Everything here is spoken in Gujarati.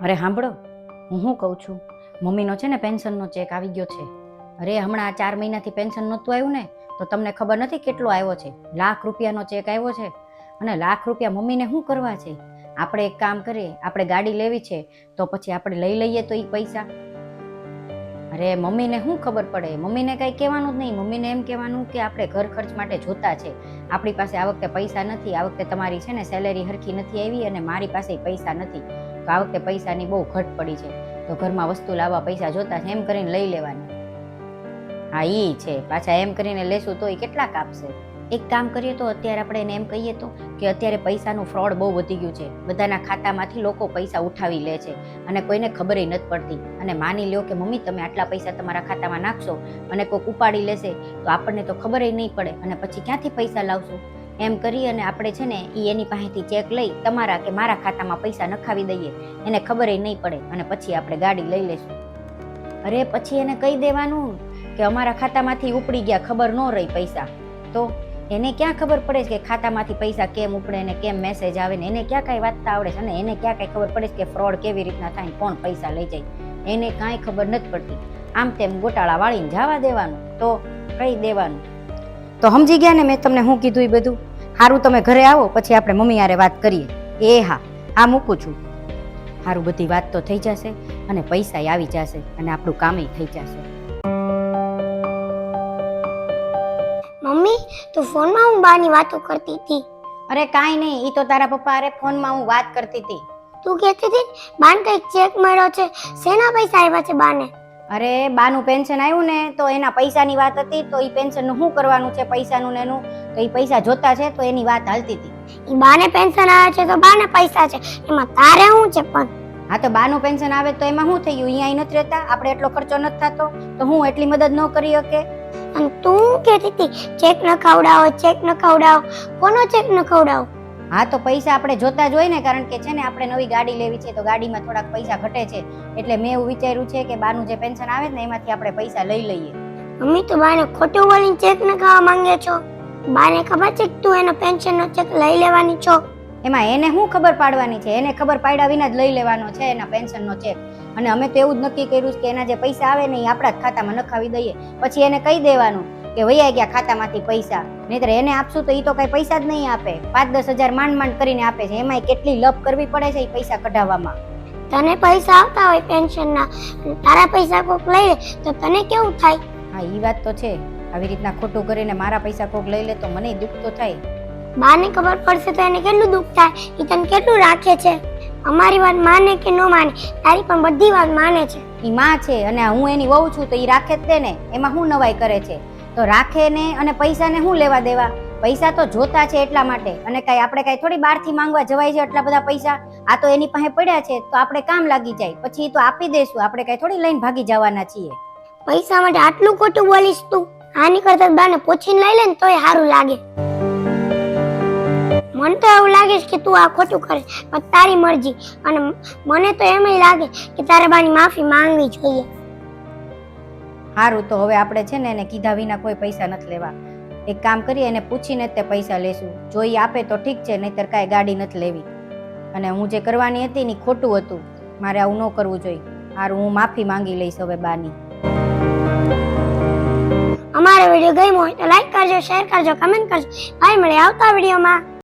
અરે સાંભળો, હું શું કહું છું, મમ્મીનો છે ને પેન્શનનો ચેક આવી ગયો છે. અરે હમણાં 4 મહિનાથી પેન્શન નહોતું આવ્યું ને, તો તમને ખબર નથી કેટલો આવ્યો છે. ₹1,00,000નો ચેક આવ્યો છે. અને ₹1,00,000 મમ્મીને શું કરવા છે? આપણે એક કામ કરીએ, આપણે ગાડી લેવી છે તો પછી આપણે લઈ લઈએ તો એ પૈસા. અરે મમ્મીને શું ખબર પડે, મમ્મીને કંઈ કહેવાનું જ નહીં. મમ્મીને એમ કહેવાનું કે આપણે ઘર ખર્ચ માટે જોતા છે, આપણી પાસે આ વખતે પૈસા નથી, આ વખતે તમારી છે ને સેલેરી હરખી નથી આવી અને મારી પાસે પૈસા નથી, તો આ વખતે પૈસાની બહુ ઘટ પડી છે, તો ઘરમાં વસ્તુ લાવવા પૈસા જોતા છે, એમ કરીને લઈ લેવાની. હા ઈ છે, પાછા એમ કરીને લેશું તો એ કેટલાક આપશે. એક કામ કરીએ તો અત્યારે આપણે એને એમ કહીએ તો કે અત્યારે પૈસાનું ફ્રોડ બહુ વધી ગયું છે, બધાના ખાતામાંથી લોકો પૈસા ઉઠાવી લે છે અને કોઈને ખબર નથી પડતી. અને માની લ્યો કે મમ્મી તમે આટલા પૈસા તમારા ખાતામાં નાખશો અને કોઈક ઉપાડી લેશે તો આપણને તો ખબર નહીં પડે અને પછી ક્યાંથી પૈસા લાવશું. એમ કરી અને આપણે છે ને એની પાસેથી ચેક લઈ તમારા કે મારા ખાતામાં પૈસા નખાવી દઈએ, એને ખબર નહીં પડે અને પછી આપણે ગાડી લઈ લેશું. અરે પછી એને કહી દેવાનું કે અમારા ખાતામાંથી ઉપડી ગયા, ખબર ન રહી પૈસા. તો એને ક્યાં ખબર પડે છે કે ખાતામાંથી પૈસા કેમ ઉપડે ને કેમ મેસેજ આવે ને, એને ક્યાં કાંઈ વાંચતા આવડે છે અને એને ક્યાં કાંઈ ખબર પડે છે કે ફ્રોડ કેવી રીતના થાય, કોણ પૈસા લઈ જાય, એને કાંઈ ખબર નથી પડતી. આમ તેમ ગોટાળા વાળીને જવા દેવાનું, તો કહી દેવાનું. તો સમજી ગયા ને મેં તમને શું કીધું એ બધું? સારું, તમે ઘરે આવો પછી આપણે મમ્મી હારે વાત કરીએ. એ હા મૂકું છું. સારું, બધી વાત તો થઈ જશે અને પૈસા આવી જશે અને આપણું કામ થઈ જશે. મમ્મી, તું ફોનમાં હું બાની વાતો કરતી હતી. અરે કાંઈ નહીં, ઈ તો તારા પપ્પા અરે ફોનમાં હું વાત કરતી હતી. તું કહેતી હતી બાને કઈક ચેક મળ્યો છે, શેના પૈસા આવ્યા છે બાને? અરે બાનું પેન્શન આવ્યું ને તો એના પૈસાની વાત હતી, તો ઈ પેન્શનનું શું કરવાનું છે પૈસાનું ને એનું, તો ઈ પૈસા જોતા છે તો એની વાત હાલતી હતી. ઈ બાને પેન્શન આવે છે તો બાને પૈસા છે, એમાં તારે શું છે પણ? હા તો બાનું પેન્શન આવે તો એમાં શું થયું? અહીંયા નથી રહેતા, આપણે એટલો ખર્ચો નથી થતો તો હું એટલી મદદ ન કરી શકે? અને તું કહેતી હતી ચેક ન ખવડાવો, ચેક ન ખવડાવો. કોનો ચેક ન ખવડાવો? હા તો પૈસા આપણે જોતા જ હોય ને, કારણ કે છે ને આપણે નવી ગાડી લેવી છે તો ગાડીમાં થોડાક પૈસા ઘટે છે, એટલે મેં એવું વિચાર્યું છે કે બાનું જે પેન્શન આવે ને એમાંથી આપણે પૈસા લઈ લઈએ. મમ્મી, તું બાને ખોટું બોલીને ચેક ન ખાવા માંગે છો. બાને ખબર છે કે તું એનો પેન્શનનો ચેક લઈ લેવાની છો? એમાં એને શું ખબર પાડવાની છે? એને ખબર પાડ્યા વિના જ લઈ લેવાનો છે એના પેન્શનનો ચેક. અને અમે તો એવું જ નક્કી કર્યું છે કે એના જે પૈસા આવે ને એ આપણા જ ખાતામાં નખાવી દઈએ, પછી એને કહી દેવાનું કે વૈયા ગયા ખાતામાંથી પૈસા, નહીતર એને આપશું તો એ તો કઈ પૈસા જ નહીં આપે, 5-10 હજાર માંડ કરીને આપે છે, એમાંય કેટલી લપ કરવી પડે છે એ પૈસા કઢાવવામાં. તને પૈસા આવતા હોય પેન્શનના, તારા પૈસા કોક લઈ લે તો તને કેવું થાય? હા ઈ વાત તો છે, આવી રીતના ખોટું કરીને મારા પૈસા કોક લઈ લે તો મને દુઃખ તો થાય. બાને ખબર પડશે તો એને કેટલું દુઃખ થાય, એ તને કેટલું રાખે છે. અમારી વાત માને કે ન માને, તારી પણ બધી વાત માને છે. ઈ માં છે અને હું એની વહુ છું તો ઈ રાખે જ તે ને, એમાં શું નવાઈ કરે છે? તો રાખે ને, અને પૈસાને શું લેવા દેવા? પૈસા તો જોતા છે એટલા માટે, અને કઈ આપણે કઈ થોડી બહારથી માંગવા જવાય છે એટલા બધા પૈસા? આ તો એની પાસે પડ્યા છે તો આપણે કામ લાગી જાય, પછી ઈ તો આપી દેશું, આપણે કઈ થોડી લઈને ભાગી જવાના છીએ. પૈસા માટે આટલું ખોટું બોલીશ તું? આની કરતા બાને પૂછીને લઈ લે ને તોય સારું લાગે. મને તો એવું લાગે છે કે તું આ ખોટું કરે, પણ તારી મરજી. અને મને તો એમય લાગે કે તારે બાની માફી માંગવી જોઈએ. સારું, તો હવે આપણે છે ને એને કીધા વિના કોઈ પૈસા નથી લેવા. એક કામ કરીએ, એને પૂછીને જ તે પૈસા લેશું, જો ઈ આપે તો ઠીક છે, નહીતર કાંઈ ગાડી નથી લેવી. અને હું જે કરવાની હતી ને ખોટું હતું, મારે આવું ન કરવું જોઈએ. સારું, હું માફી માંગી લઈશ હવે બાની. અમારો વિડીયો ગમ્યો હોય તો લાઈક કરજો, શેર કરજો, કમેન્ટ કરજો. ભાઈ મળે આવતા વિડીયોમાં.